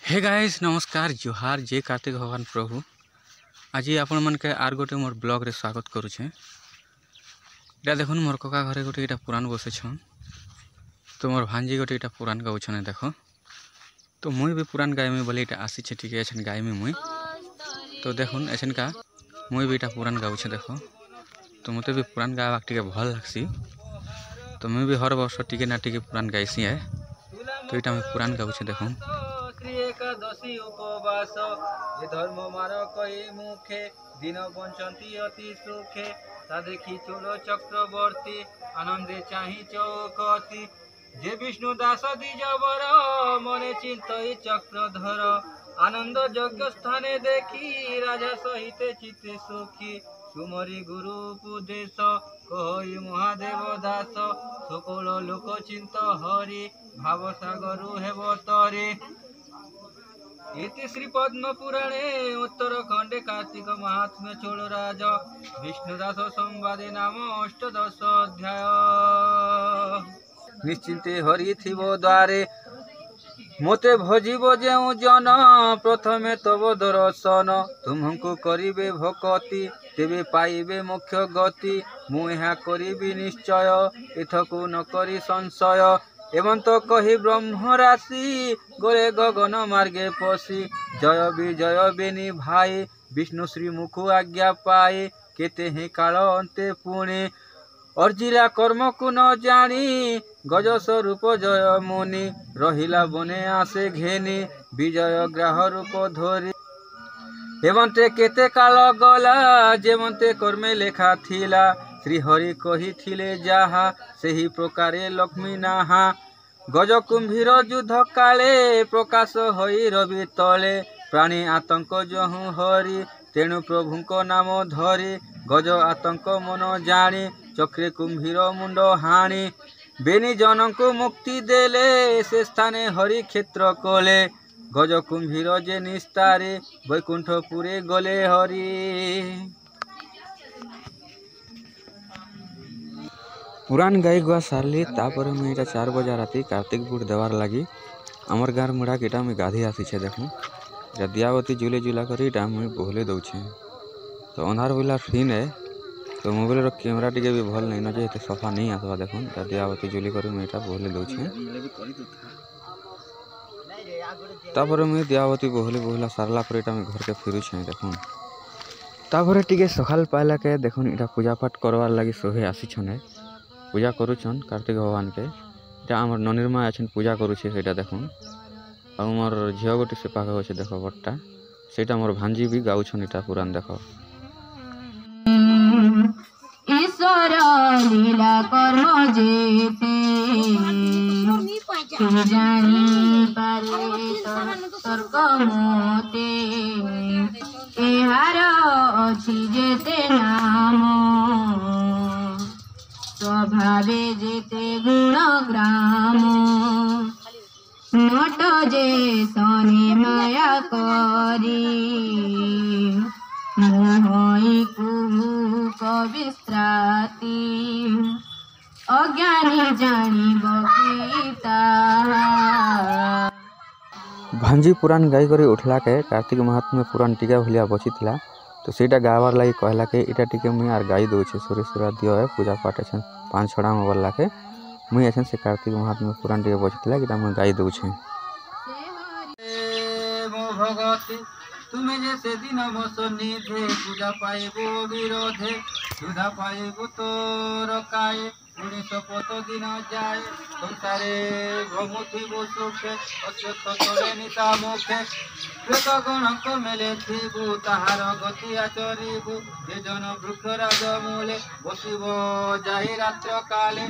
Hey guys नमस्कार जोहार जय कार्तिक भगवान प्रभु आज आपण मन के आर गोटे मोर ब्लॉग रे स्वागत करुछे। इटा देखुन मोर कका घरे गोटे इटा पुराण बसे छन तो मोर भांजी गोटे इटा पुराण गाउछन देखो तो मुई भी पुराण गायमी बोले इटा आसी छे ठीक एछन गायमी मुई तो देखुन एछन का मुई भी इटा पुराण गाउछे देखो तो मते भी पुराण गावा टिके भल लागसी तो मुई भी हर वर्ष टिके ना टिके पुराण गाइसी है तो इटा मैं पुराण गाउछे देखो एकादशी उपवास ये धर्म मार कई मुखे दिन बंचंती अति सुखे ता देखी चूल चक्रवर्ती आनंदे चाही चौकती जे विष्णु दास द्विजवर मने चिंतई चक्रधर आनंद यज्ञ स्थाने देखी राजा सहित चित्ते सुखी सुमरी गुरु उपदेश कहि महादेव दास सकल लोक चिंत हरि भाव सागरु हेवतरे इति श्री पद्म पुराणे उत्तरखंडे कार्तिक महात्म्य चोल राज विष्णुदास संवादे नाम अष्टदश अध्याय। निश्चिंते हरि थिबो द्वारे मोते भजिब जेउ जन प्रथमे तब दर्शन तुमको करिबे भक्ति तेबे पाइबे मोक्ष गति मु ଏହା करिबी निश्चय एथको न करी संशय एवं तो कही ब्रह्म राशि गोरे गगन मार्गे पशि जय विजय बेनी भाई विष्णु श्री मुखु आज्ञा पाए केते ही काल अंते पुणे अर्जिला कर्म को न जानी गज स्वरूप जय मुनि रहिला बने आसे घेनी विजय ग्राह रूप धरी हेमंते केते काल गला जेमंते कर्मे लेखा थिला श्री हरि कही थिले जाहा सेही प्रकारे लक्ष्मी नाहा गज कुंभीर युद्ध काले प्रकाश होई रवि तले प्राणी आतंक जहु हरि तेणु प्रभुको नाम धरी गज आतंक मन जानी चक्रे कुंभीर मुंड हाणी बेनी जनको मुक्ति देले से स्थाने हरि क्षेत्र कले गज कुंभीर जे निस्तारे वैकुंठपुरे गले हरि। पुराण गाई गुआ सारली तापर मुझे इटा 4 बजे राति कार्तिक बुट देवार लगी आमर गाँव मुड़ा के मुझे गाधी आसी देखूँ इटा दियावती जुले जुला कर इटा मुझे बोहले दौचे तो अंधार बेला सीन है तो मोबाइल कैमरा टी भी भल नहीं नजे तो सफा नहीं आसवा देखो इटा दियावती जुली कर मुझे बोहले दौचे तापर मुझे दियावती बोहले बोहला सारला पर इटा घर के फिरुछे देखूँ तापर टी सकाल पाइला के देखुन इटा पूजा पाठ करवार लगी सहे आसी छने पूजा करुछन कार्तिक भगवान के इटा आमर ननिरमा अछन पूजा करुछे सेटा देखुन आ मोर झियो गोटी से पाख होछे देखो बट्टा सेटा मोर भांजी भी गाउछन इटा पुराण देखो। ईश्वर लीला कर्म जेते जानी पारे तर्क मोते एहार अछि जेते नाम स्वभावे जेते गुण ग्राम नट जे सने माया करी मोहई कुहू कविस्त्राती अज्ञानी जानी बकीता भांजी पुराण गाई करी उठला के कार्तिक महात्म्य पुराण टीका भलिया बची थिला तो सेटा गावार लगी कहला के इटा टिके मुई आर गाई दउछे सोरे सोरा दियो है पूजा पाठ अछन 5-6 मोबाइल के मुई अछन से कार्तिक महात्म्य पुराण टिके बची थिला कि मुई गाई दउछे। भगवती तुम्हें जैसे दिन निधे पूजा पाइबो विरोधे सुधा पाइबो तो रकाए 19 दिन जाए संसारे भमुथिबो सुखे अश्वत्थ तोरे निता मुखे कृत गणक मेले थिबु ताहार गति आचरिबु जे जन वृक्ष राज मूले बसिबो जाहि रात्र काले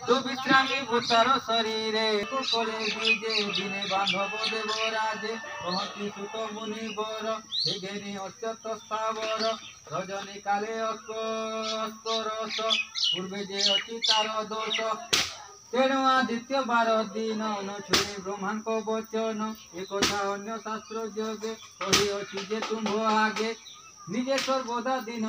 तु विश्रामी भूतार शरीरे कुकले बीजे दिने बांधव देव राजे कहती सुत मुनि बर घेनी अत्यंत स्थावर रजनी काले अस्करस पूर्वे जे अच्छी तार दोष तेणु आदित्य 12 दिन न छुणी ब्रह्मांड वचन एक अन्य शास्त्र जोगे कही अच्छी जे तुम्भ आगे निजे सर्वदा दिन।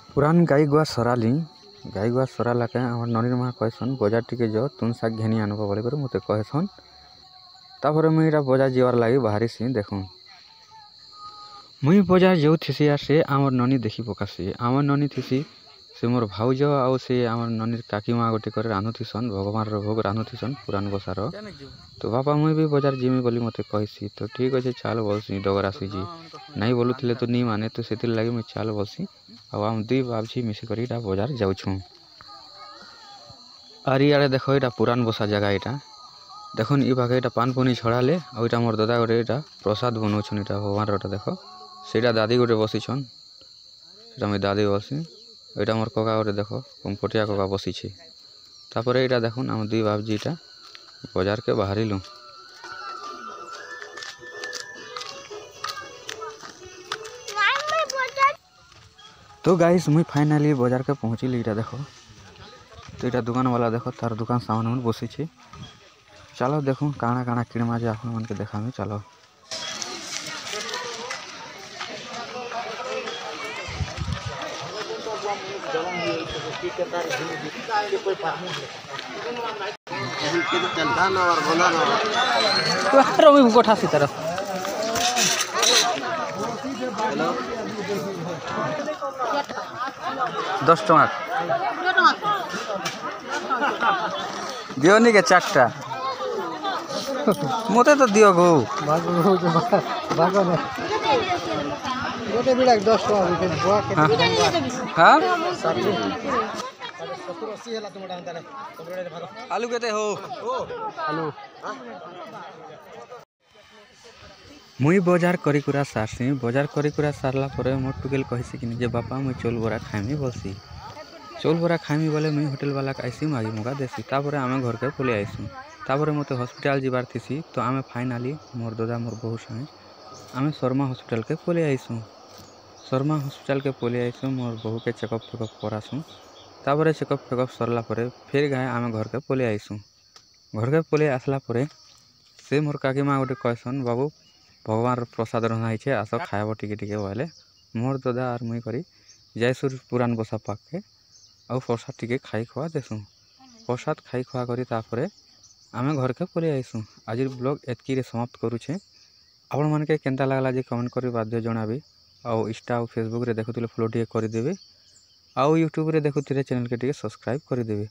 पुराण गाई गुआ सराली गाई गुआ सरा लाके आम ननी माँ कहसन बजार टिके जो तुन शाग घेनी आनब बोलिक मत कहसन। तापर मुई बजार जीवार लगी बाहरी देखूँ मुई बजार जो थी यार से आमर ननी देखी पकासी आमर ननी थी से मोर भाउज आउ से आम ननी काकी माँ गोटे कर रांधुथीसन भगवान भोग रांधुथीसन पुरान बसार। तो बापा मुई भी बजार जिमी बोली मत कहसी तो ठीक अच्छे चाल बोलसी डगर आसीजी नहीं बोलुले तो नहीं माने तो से लगे मुझे चाल बोलसी आम दुई बाबजी मिसिक बजार जाऊँ। और इे देख यहाँ पुरान बसा जगह यहाँ देखुन इ भागे यहाँ पान पुनी छड़ाले आईटा मोर दादा गोटे यहाँ प्रसाद बनाऊन यहाँ भगवान देख से दादी गोटे बसीछन मुझे दादी बसी यहाँ मोर कका गोटे देख कम्फटिया कका बसीछे। तापर यहाँ देखुन आम दुई बाबजी यहाँ बजार के बाहरिलु। तो गाइस मुई फाइनाली बजार के पहुँचली यहाँ देख तो यहाँ दुकान वाला देख तार दुकान सामान मन बसीछे। चलो देखो काଣା काଣା किणमा जे आप मन के देखा में चलो। कोठासी तरफ 10 टका दियोनी के 4टा मते तो दियो गो आलू केते हो आलू मुई बजार करिकुरा सारसी बजार करिकुरा सारला परे मोर टुकेल कहिसी कि जे बापा मुई चौल बरा खाइमी बोलसी चौल बरा खाइमी बोले मुई होटल वाला आइसी मागी मुगा देसी तापर आमे घर के पले आइसु। तापर मते हॉस्पिटल जीवार थीसी तो आमे फाइनाली मोर दादा मोर बहु संगे आमे शर्मा हॉस्पिटल के पले आइसु। शर्मा हॉस्पिटल के पले आइसु मोर बहु के चेकअप फेकअप करासु। तापर चेकअप फेकअप सरला परे फिर गाय आमे घर के पले आइसु। घर के पले आसला परे से मोर काकी माँ गोटे कहसन बाबू भगवान प्रसाद रहा है आस खाइब टिके बोले मोर दादा और मुई करी जाइसु पुरान बसा पाक के आउ प्रसाद टिके खाई खुआ देसु। प्रसाद खाई खुआ करी तापरे आमे घर के पले आइसु। आज ब्लॉग एतकी रे समाप्त करूछे। आपण मानके केनता लागला जे कमेंट करी बाध्य जणाबी आउ इंस्टा आउ फेसबुक रे देखुथिले फॉलो टिके करि देबे आउ यूट्यूब रे देखुथिले चैनल के टिके सब्सक्राइब करि देबे।